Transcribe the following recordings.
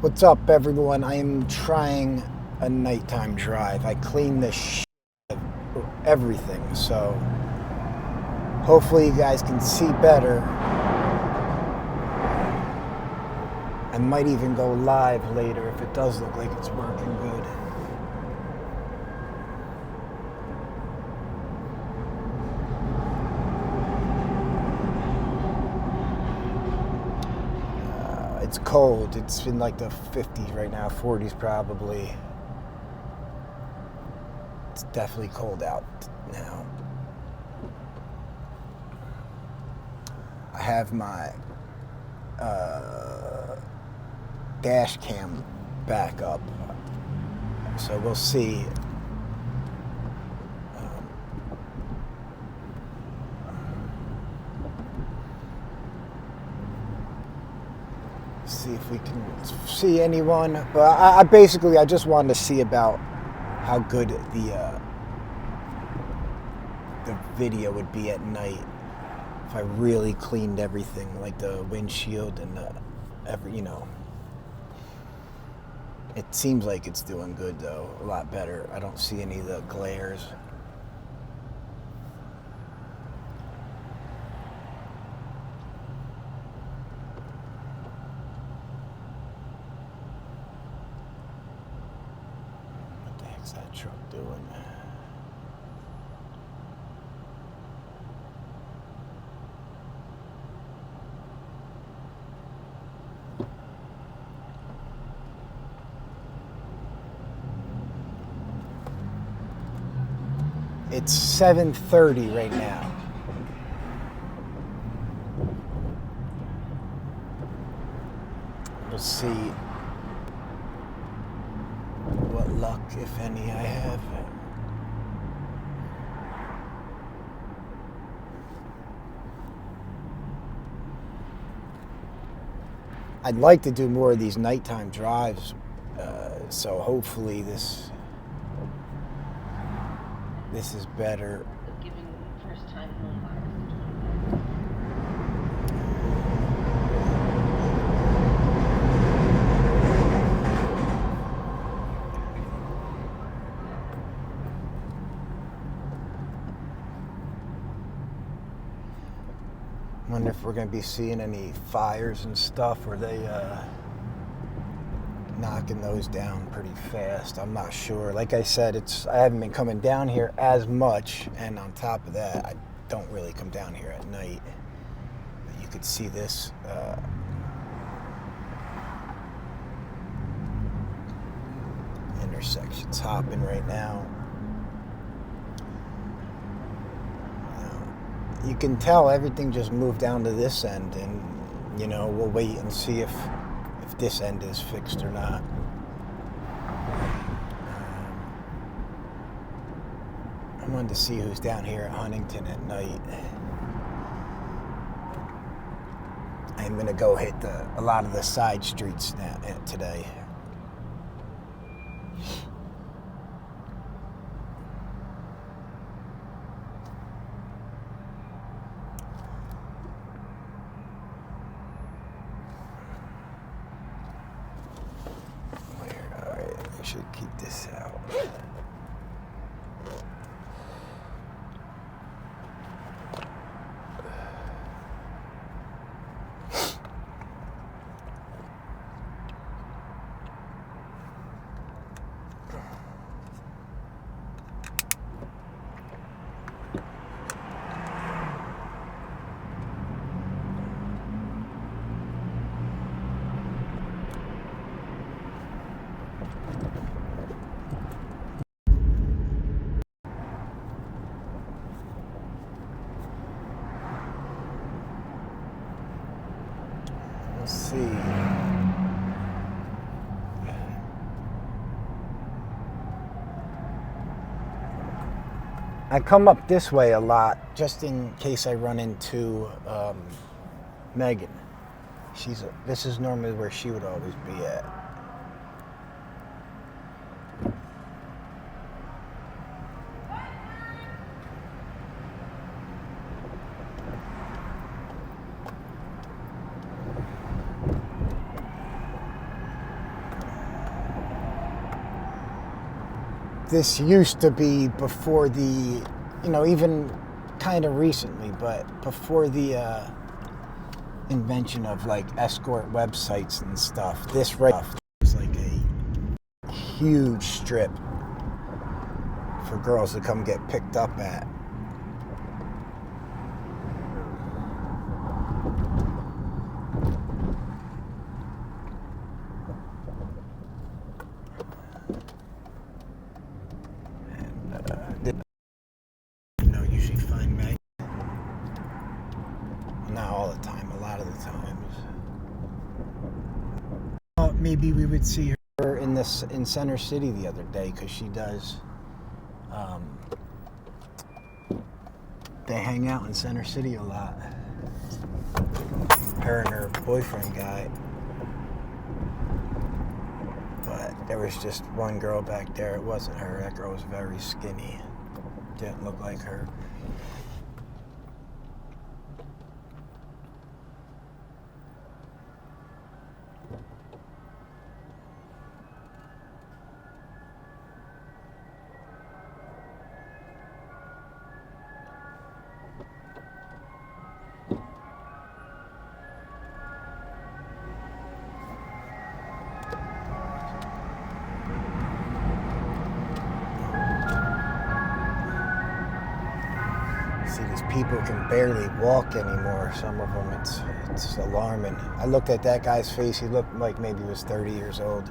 What's up, everyone? I am trying a nighttime drive. I cleaned the shit of everything, so hopefully you guys can see better. I might even go live later if it does look like it's working good. It's cold. It's in like the 50s right now, 40s probably. It's definitely cold out now. I have my dash cam back up, so we'll see. See if we can see anyone, but I basically just wanted to see about how good the video would be at night if I really cleaned everything, like the windshield and It seems like it's doing good though, a lot better. I don't see any of the glares. What's that truck doing? It's 7:30 right now. We'll see what luck, if any, I have. I'd like to do more of these nighttime drives, so hopefully this is better. Giving first-time home buyers. Wonder if we're going to be seeing any fires and stuff, or they knocking those down pretty fast. I'm not sure. Like I said, I haven't been coming down here as much, and on top of that, I don't really come down here at night. But you could see this intersection's hopping right now. You can tell everything just moved down to this end, and we'll wait and see if this end is fixed or not. I wanted to see who's down here at Huntington at night. I'm gonna go hit a lot of the side streets today. I should keep this out. Let's see. I come up this way a lot just in case I run into Megan. This is normally where she would always be at. this used to be before the, even kind of recently, but before the invention of like escort websites and stuff. This right was like a huge strip for girls to come get picked up at. Usually find Meg. Not all the time, a lot of the times. Maybe we would see her in Center City the other day, because she does. They hang out in Center City a lot. Her and her boyfriend guy. But there was just one girl back there. It wasn't her. That girl was very skinny. Didn't look like her. See, these people can barely walk anymore. Some of them, it's alarming. I looked at that guy's face. He looked like maybe he was 30 years old.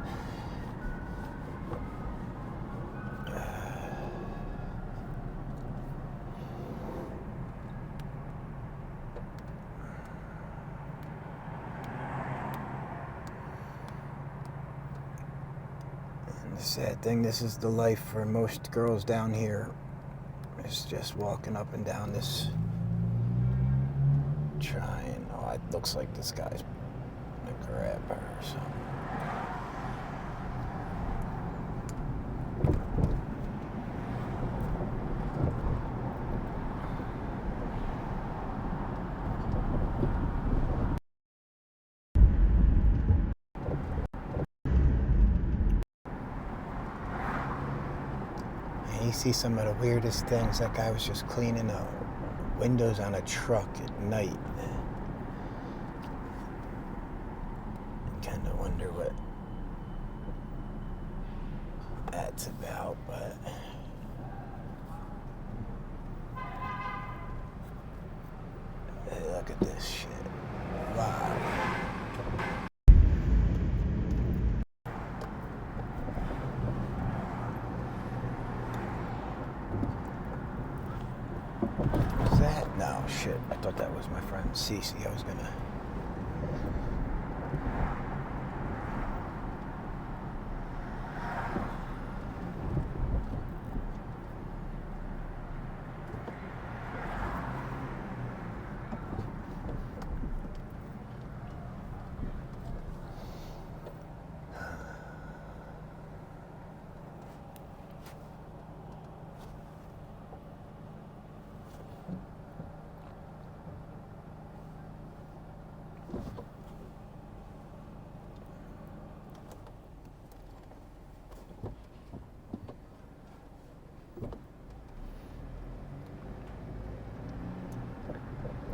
And the sad thing, this is the life for most girls down here. It's just walking up and down this, trying. Oh, it looks like this guy's gonna grab her or something. You see some of the weirdest things. That guy was just cleaning the windows on a truck at night. Kind of wonder what that's about, but hey, look at this shit. Wow. No, shit. I thought that was my friend Cece. I was gonna...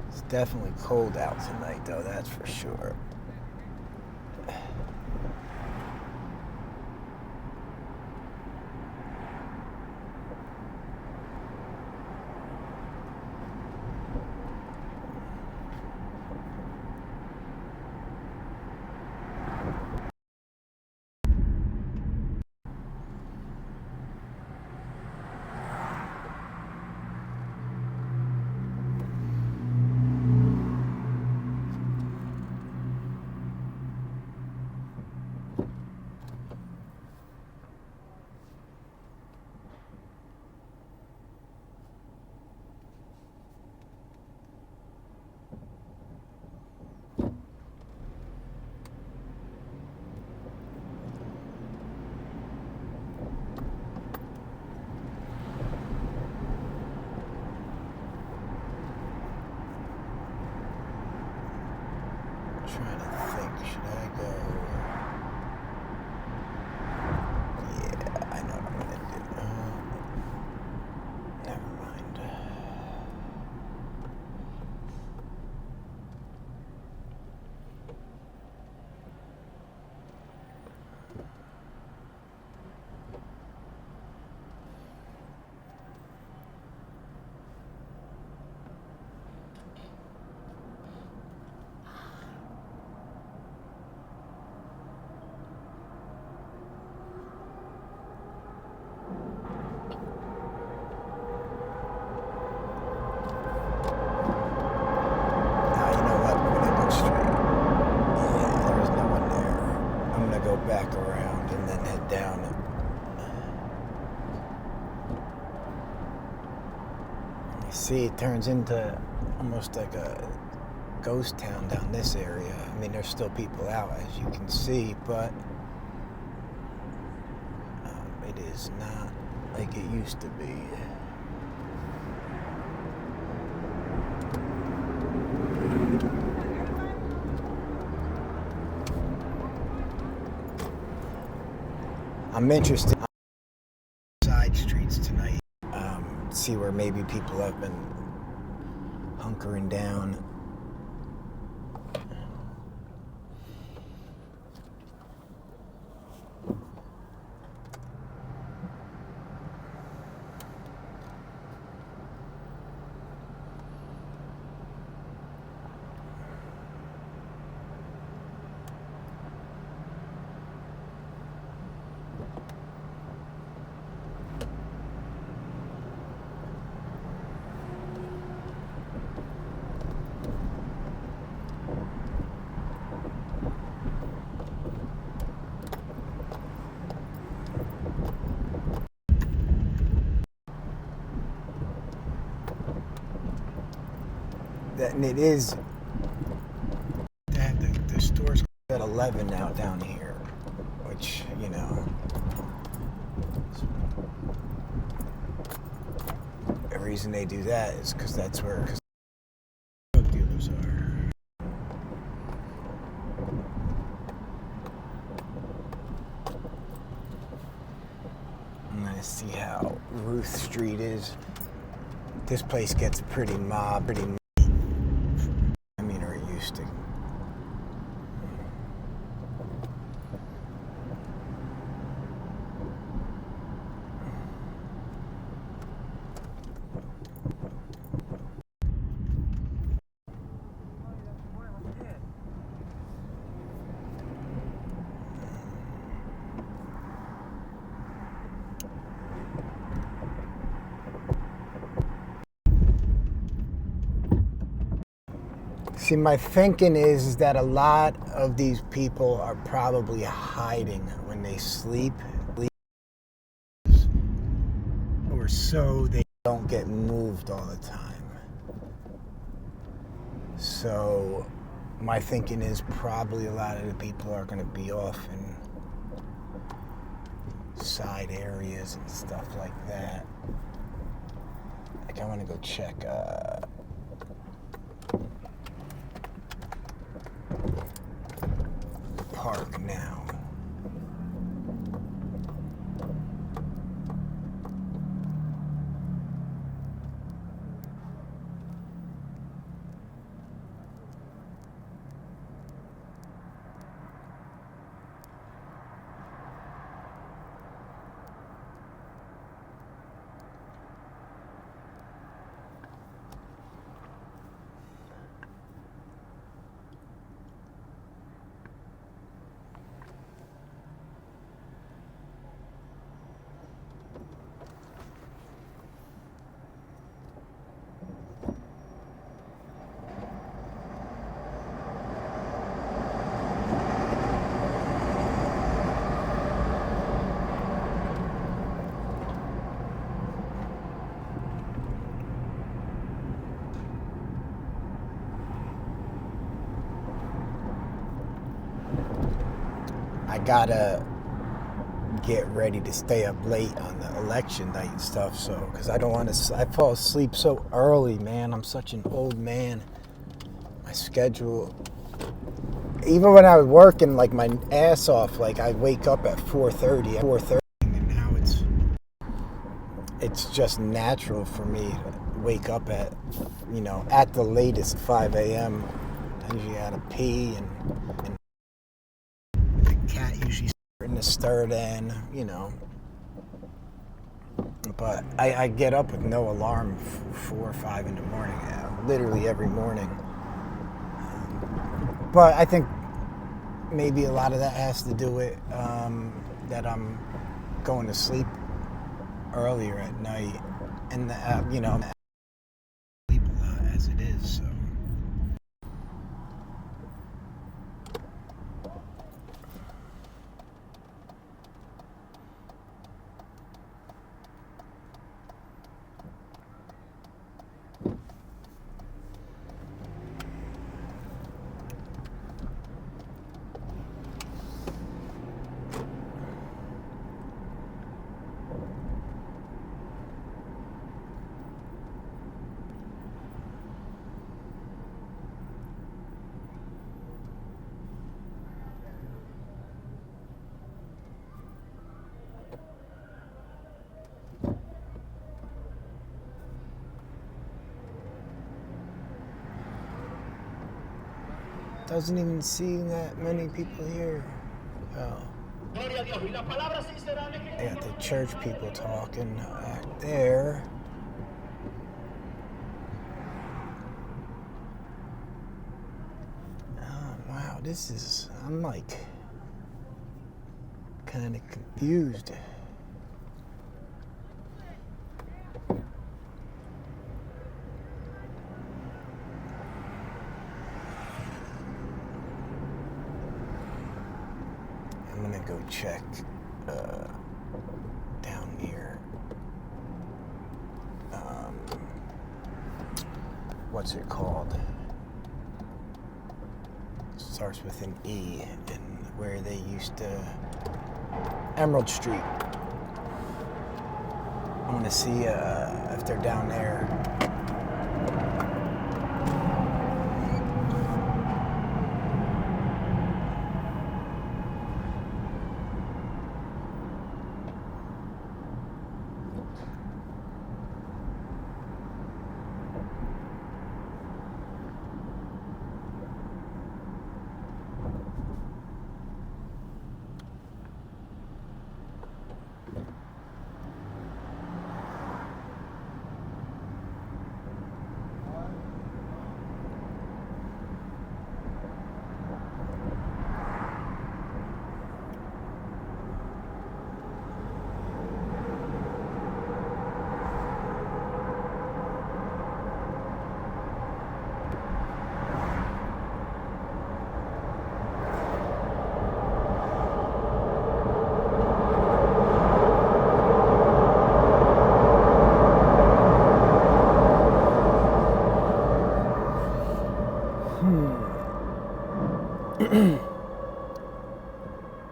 It's definitely cold out tonight, though, that's for sure. go back around and then head down. You see, it turns into almost like a ghost town down this area. I mean, there's still people out, as you can see, but it is not like it used to be. I'm interested in side streets tonight. See where maybe people have been hunkering down. And it is the store's at 11 now down here, which, you know, the reason they do that is because that's where drug dealers are. I'm gonna see how Ruth Street is. This place gets pretty mob, I mean, or it used to. See, my thinking is that a lot of these people are probably hiding when they sleep, or so they don't get moved all the time. So my thinking is probably a lot of the people are going to be off in side areas and stuff like that. Like, I want to go check park now. I gotta get ready to stay up late on the election night and stuff, so, because I don't want to, I fall asleep so early, man. I'm such an old man. My schedule, even when I was working like my ass off, like I'd wake up at 4:30, and now it's just natural for me to wake up at, you know, at the latest 5 a.m. I usually gotta pee and cat usually starting to stir then, you know. But I get up with no alarm 4 or 5 in the morning, literally every morning. But I think maybe a lot of that has to do with that I'm going to sleep earlier at night, and you know, sleep a lot as it is, so. Doesn't even seem that many people here. Oh. They got the church people talking back there. Oh, wow, I'm like kind of confused. I'm gonna go check down here. What's it called? Starts with an E, and where they used to Emerald Street. I want to see if they're down there.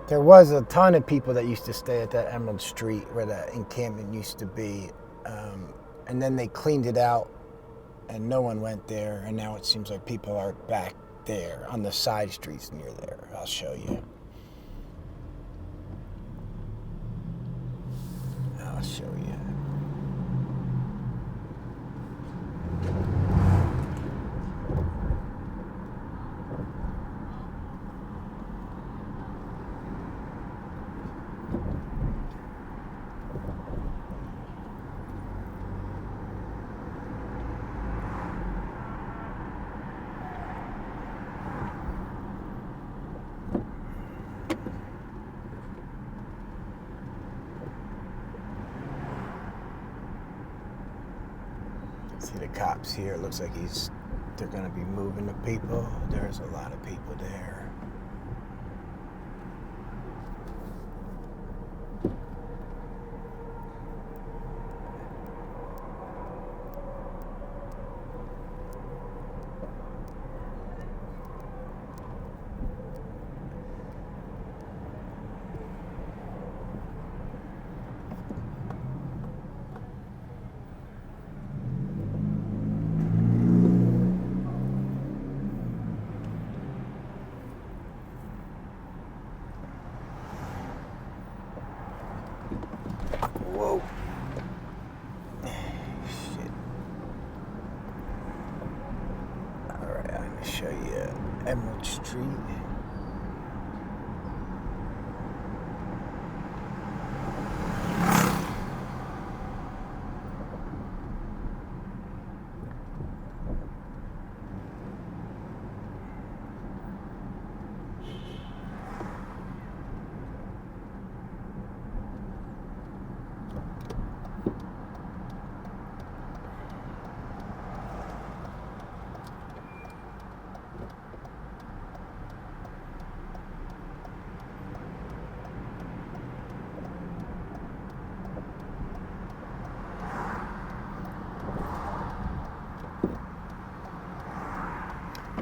There was a ton of people that used to stay at that Emerald Street where that encampment used to be. And then they cleaned it out and no one went there. And now it seems like people are back there on the side streets near there. I'll show you. I'll show you. See the cops here. It looks like they're going to be moving the people. There's a lot of people there. Whoa. Shit. Alright, I'm going to show you Emerald Street.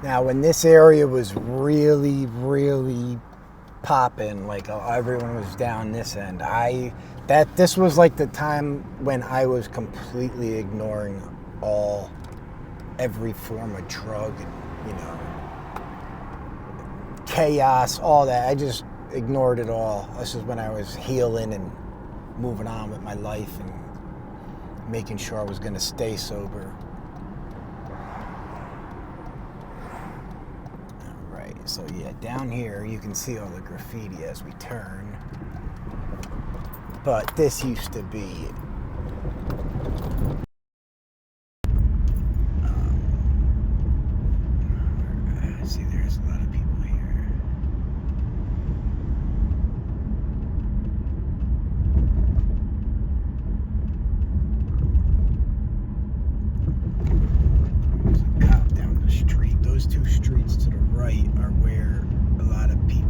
Now, when this area was really, really popping, like everyone was down this end, this was like the time when I was completely ignoring every form of drug, chaos, all that. I just ignored it all. This is when I was healing and moving on with my life and making sure I was going to stay sober. So yeah, down here you can see all the graffiti as we turn. But this used to be see, there's a lot of people here. There's a cop down the street. Those two streets to the right are where a lot of people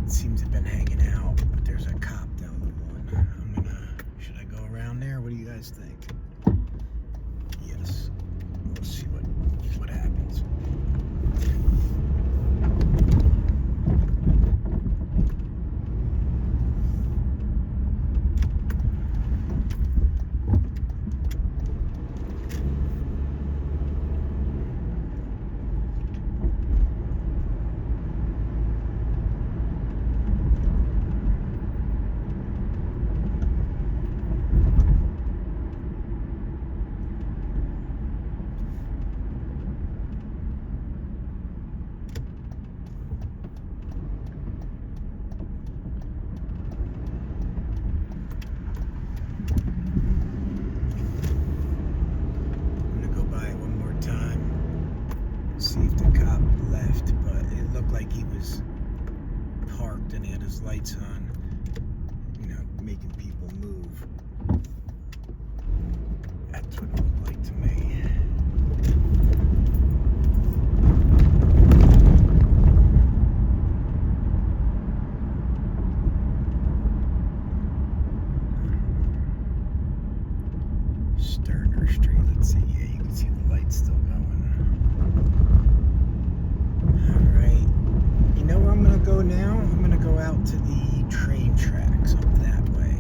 seems to have been hanging out. But there's a cop down the one. Should I go around there? What do you guys think? Yes. We'll see what happens. See if the cop left, but it looked like he was parked and he had his lights on, making people move. That's what it looked like to me. Sterner Street, let's see, yeah, you can see the lights still going. Alright, you know where I'm going to go now? I'm going to go out to the train tracks up that way.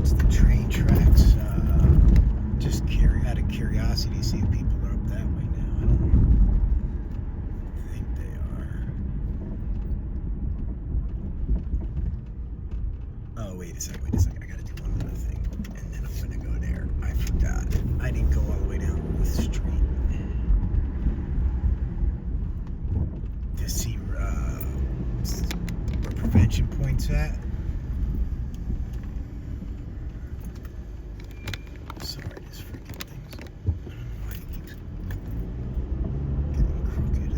The train tracks, just out of curiosity, see if people are up that way now. I don't think they are. Oh, wait a second, I gotta do one other thing, and then I'm gonna go there. I forgot. I didn't go all the way down Ruth Street to see where prevention point's at. Sorry, this freaking thing's. I don't know why it keeps getting crooked.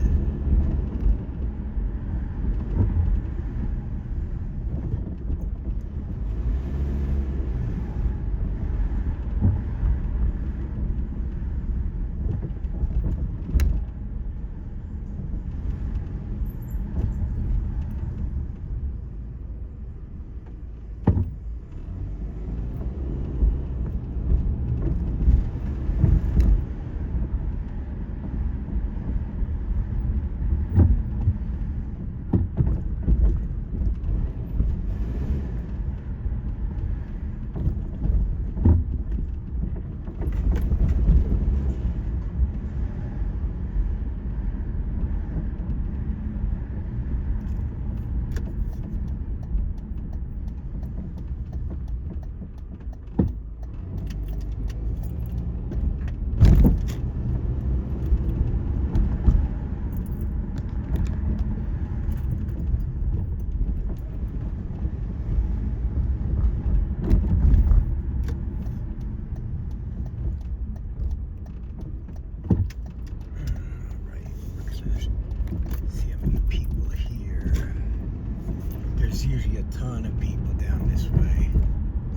There's usually a ton of people down this way,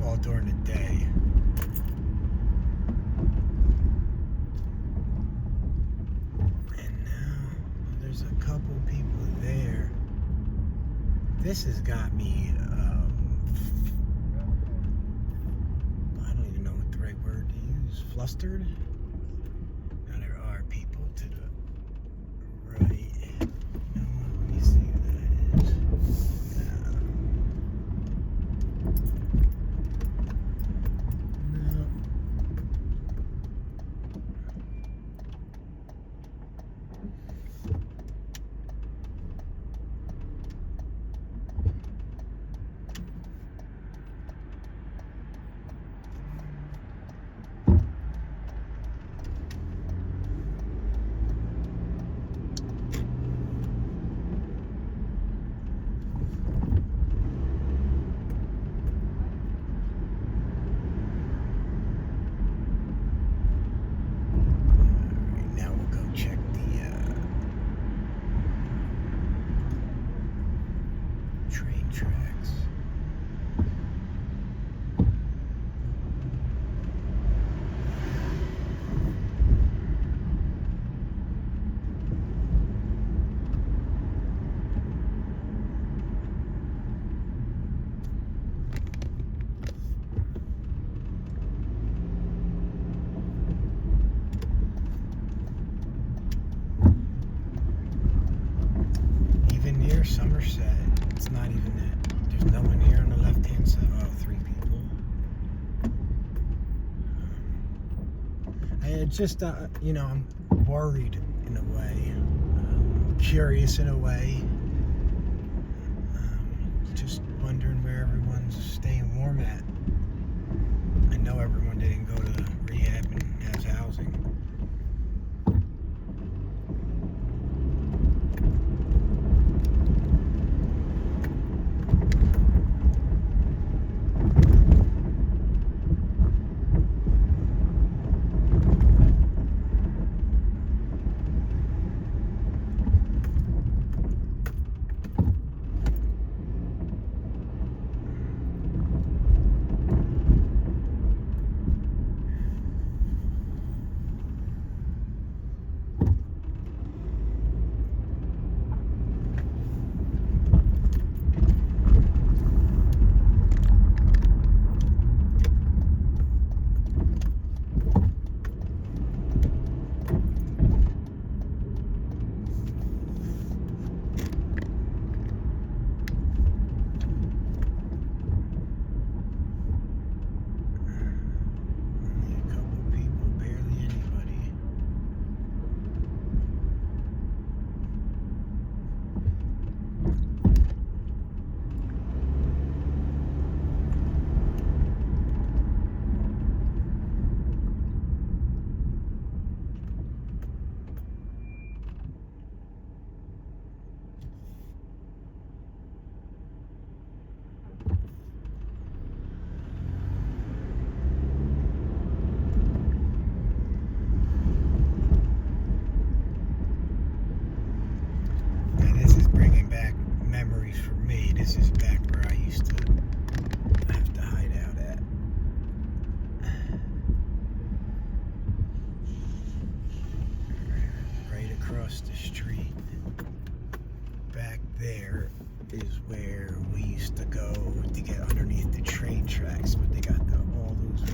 all during the day. And now there's a couple This has got me, I don't even know what the right word to use, flustered. Now there are people to the right. No, let me see who that is. No. Now we'll go check the train tracks. Even near Somerset, it's not even that. There's no one here on the left-hand side. Oh, 3 people. It's just, I'm worried in a way, curious in a way, just wondering where everyone's staying warm at. I know everyone didn't go to rehab and has housing. This is back where I used to have to hide out at. Right across the street, back there is where we used to go to get underneath the train tracks, but they got all those.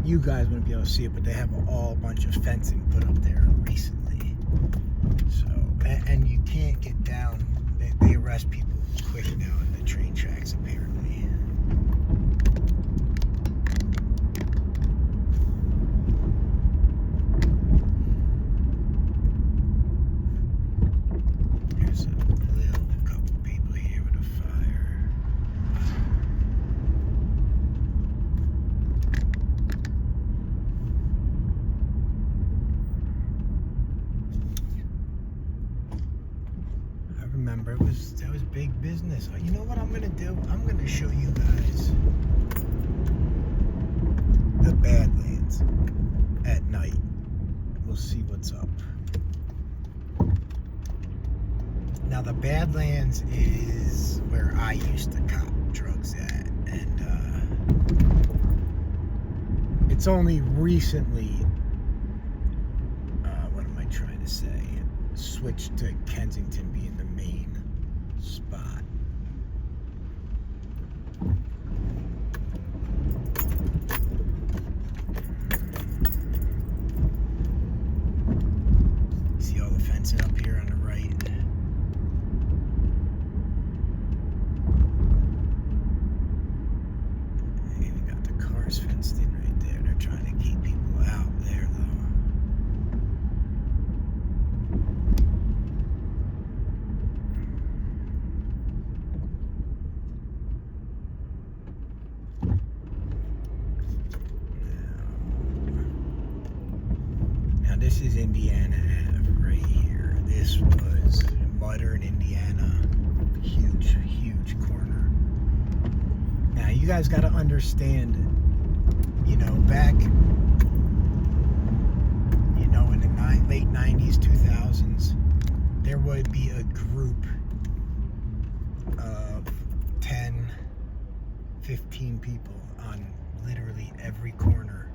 You guys wouldn't be able to see it, but they have a bunch of fencing put up there recently. So, and you can't get down. They arrest people quick now in the train tracks, apparently. There's a couple people here with a fire. Remember, that was big business. You know what I'm gonna do? I'm gonna show you guys the Badlands at night. We'll see what's up. Now the Badlands is where I used to cop drugs at, and it's only recently, what am I trying to say, switched to Kensington being the this is Indiana Ave right here. This was modern Indiana. Huge, huge corner. Now, you guys got to understand, back, in the late 90s, 2000s, there would be a group of 10, 15 people on literally every corner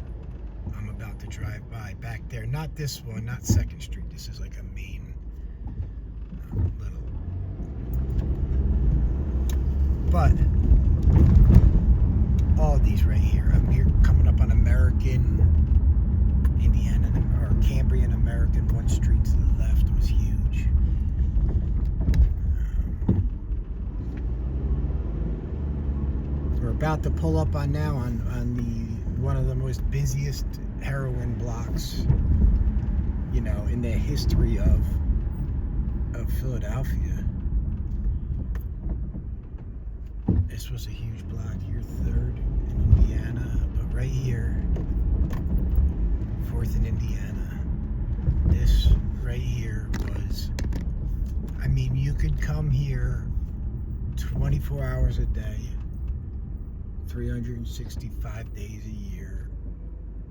I'm about to drive by. Back there, not this one, not 2nd Street. This is like a main little. But all these right here. I'm here coming up on American, Indiana, or Cambrian American. One street to the left was huge. We're about to pull up on now on the one of the most busiest heroin blocks, in the history of Philadelphia. This was a huge block here, 3rd in Indiana, but right here, 4th in Indiana. This right here was, you could come here 24 hours a day, 365 days a year,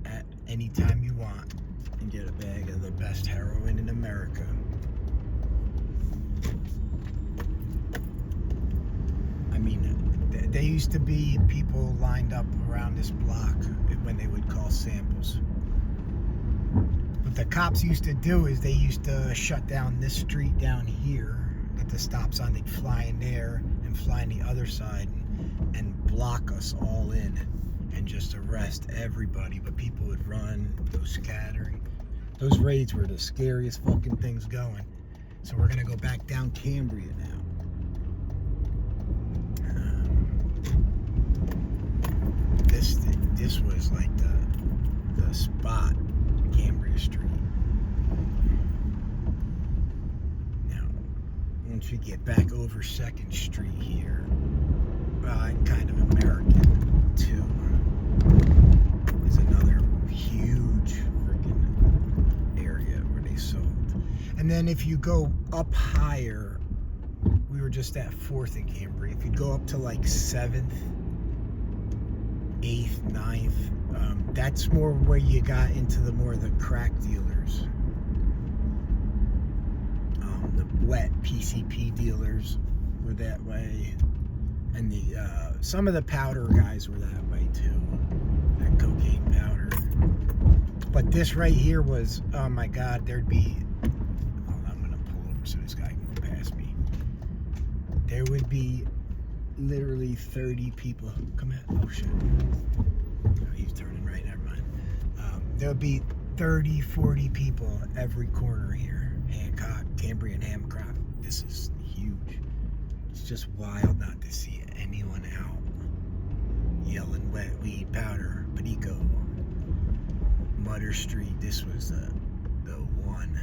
at any time you want, and get a bag of the best heroin in America. There used to be people lined up around this block when they would call samples. What the cops used to do is they used to shut down this street down here at the stop sign. They'd fly in there and fly in the other side and block us all in and just arrest everybody. But people would run, go scattering. Those raids were the scariest fucking things going. So we're gonna go back down Cambria now. This was like the spot, Cambria Street. Now, once we get back over 2nd Street here, kind of American too, is another huge freaking area where they sold. And then if you go up higher, we were just at 4th in Cambria. If you go up to like 7th, 8th, 9th, that's more where you got into the crack dealers. The wet PCP dealers were that way, and some of the powder guys were that way too, that cocaine powder. But this right here was, oh my God, there'd be, hold on, I'm gonna pull over so this guy can go past me. There would be literally 30 people. Come in. Oh shit. Oh, he's turning right. Never mind. There would be 30, 40 people every corner here. Hancock, Cambrian, Hamcroft. This is huge. It's just wild not to see anyone out yelling wet weed, powder, Perico. Mutter Street. This was the one.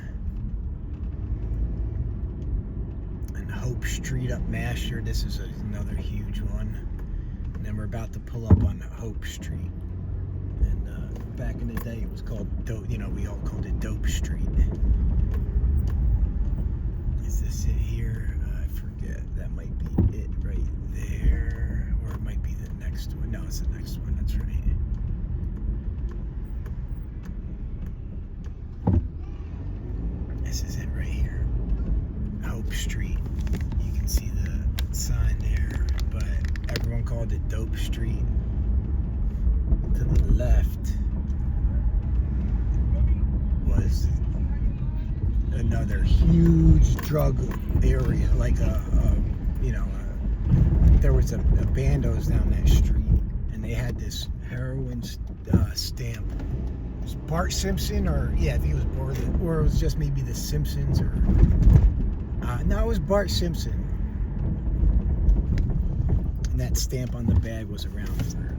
Hope Street up Masher. This is another huge one. And then we're about to pull up on Hope Street. And back in the day, it was called Dope. We all called it Dope Street. Is this it here? I forget. That might be it right there, or it might be the next one. No, it's the next one. That's right. This is it right here. Hope Street. You can see the sign there, but everyone called it Dope Street. To the left was another huge drug area, like there was a bandos down that street, and they had this heroin stamp. It was Bart Simpson, or I think it was Bart, or it was just maybe the Simpsons, or no, it was Bart Simpson. And that stamp on the bag was around for,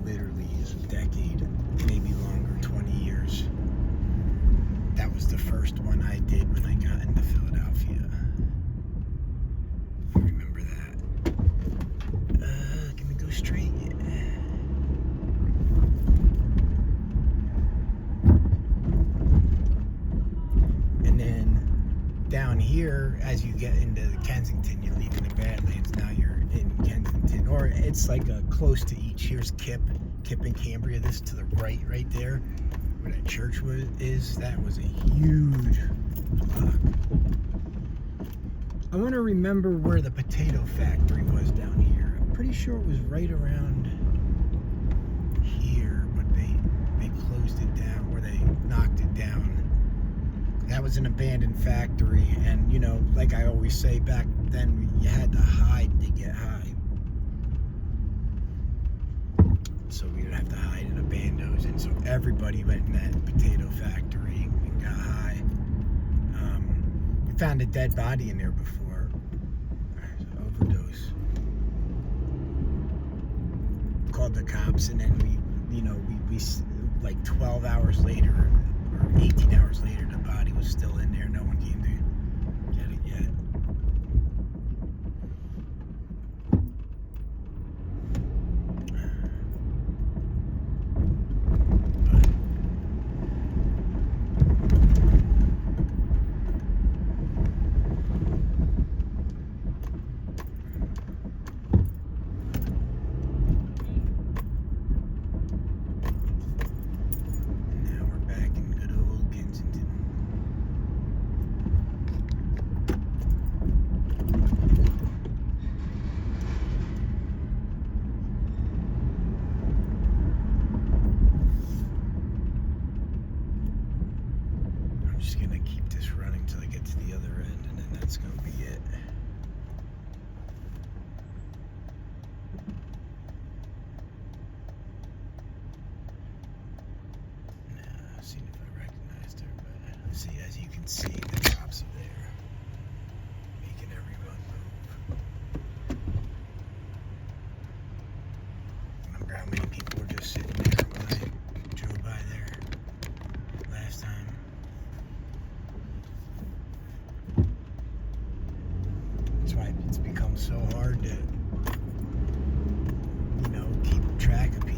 literally a decade, maybe longer, 20 years. That was the first one I did when I got into Philadelphia. I remember that. Can we go straight? here, as you get into Kensington, you're leaving the Badlands. Now you're in Kensington, or it's like close to each. Here's Kip and Cambria. This to the right there, where that church is. That was a huge block. I want to remember where the potato factory was down here. I'm pretty sure it was right around here, but they closed it down, or they knocked it down. That was an abandoned factory, and you know, like I always say, back then you had to hide to get high. So we would have to hide in a bandos, and so everybody went in that potato factory and got high. We found a dead body in there before. Overdose. Called the cops, and then we like 12 hours later, or 18 hours later, the body was still in there. No one came to get it yet. Just gonna keep this running till I get to the other end, and then that's gonna be it. Now, seeing if I recognized her, but see, as you can see, the cops are there, making everyone move. Remember how many people were just sitting there when I drove by there last time? That's why it's become so hard to, keep track of people.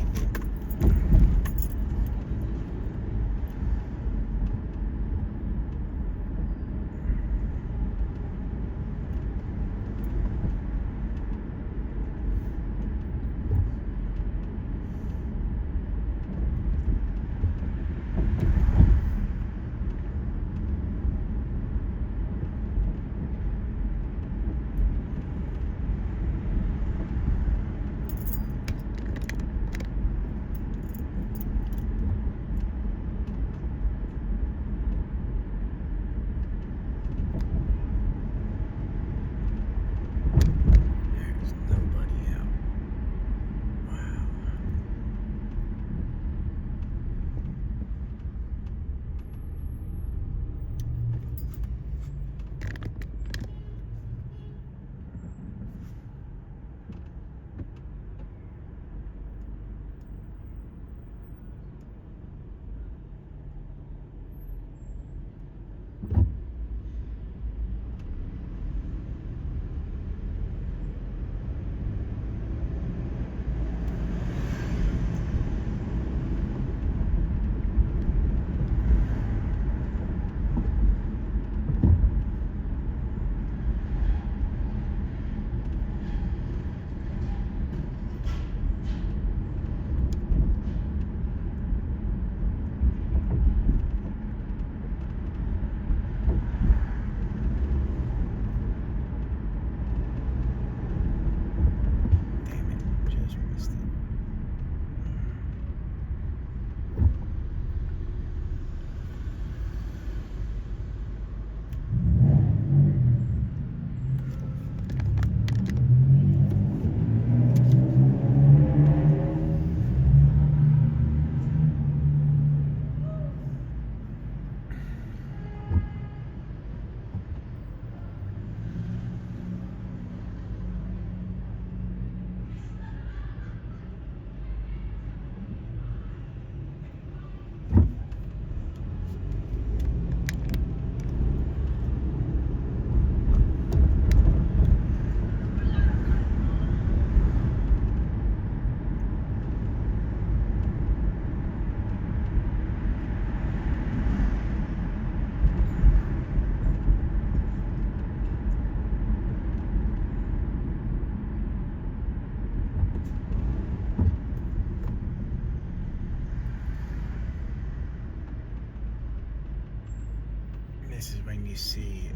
you see,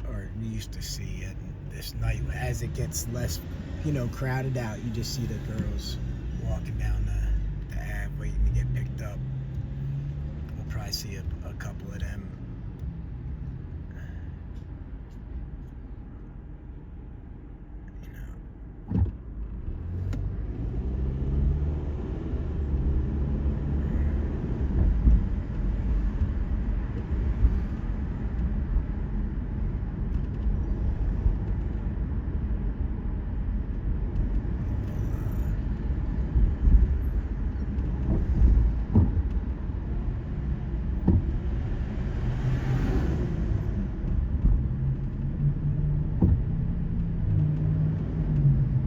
or you used to see at this night, as it gets less, crowded out, you just see the girls walking down the Ave waiting to get picked up. We'll probably see a couple of them.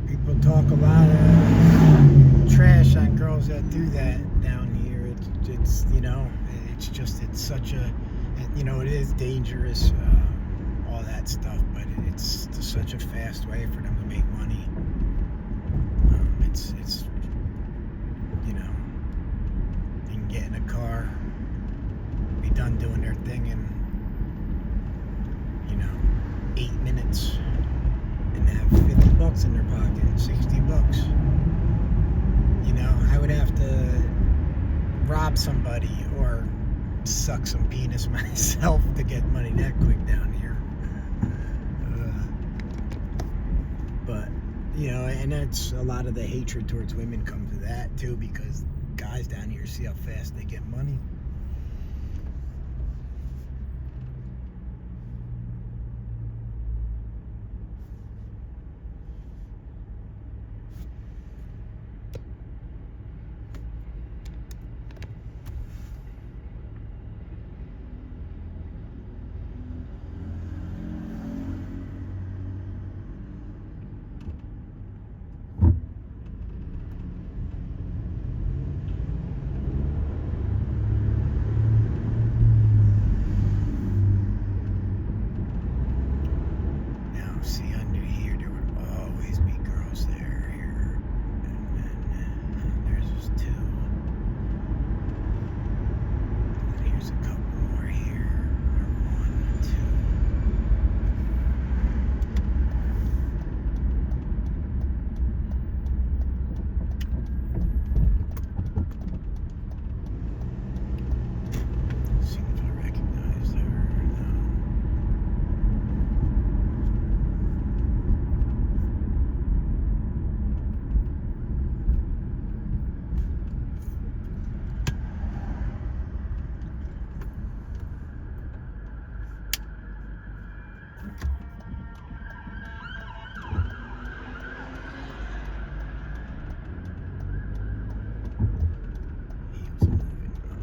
People talk a lot of trash on girls that do that down here. It's such a, it is dangerous, all that stuff, but it's such a fast way for them to make money. It's you can get in a car, be done doing their thing in 8 minutes, and have $50 in their pocket, $60. I would have to rob somebody or suck some penis myself to get money that quick down here. But and that's a lot of the hatred towards women comes to that too, because guys down here see how fast they get money. See, under here there would always be girls there here, and then there's just 2. And here's a couple more here, or 1, 2. See if I recognize her.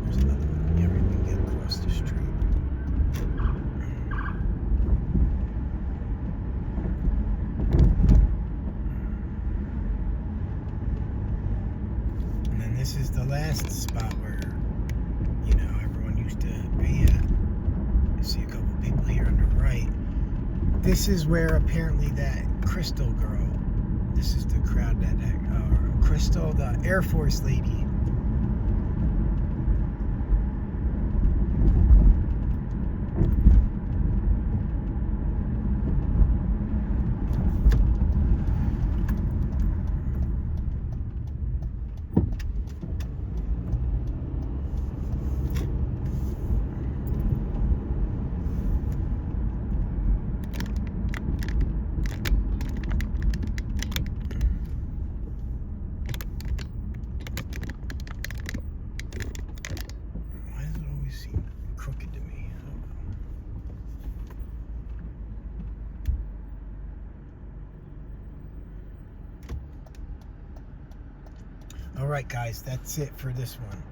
There's another one. Yeah, we can get across the street. And then this is the last spot where, everyone used to be at. You see a couple people here on the right. This is where apparently that Crystal girl, this is the crowd that Crystal, the Air Force lady. Crooked to me. All right, guys, that's it for this one.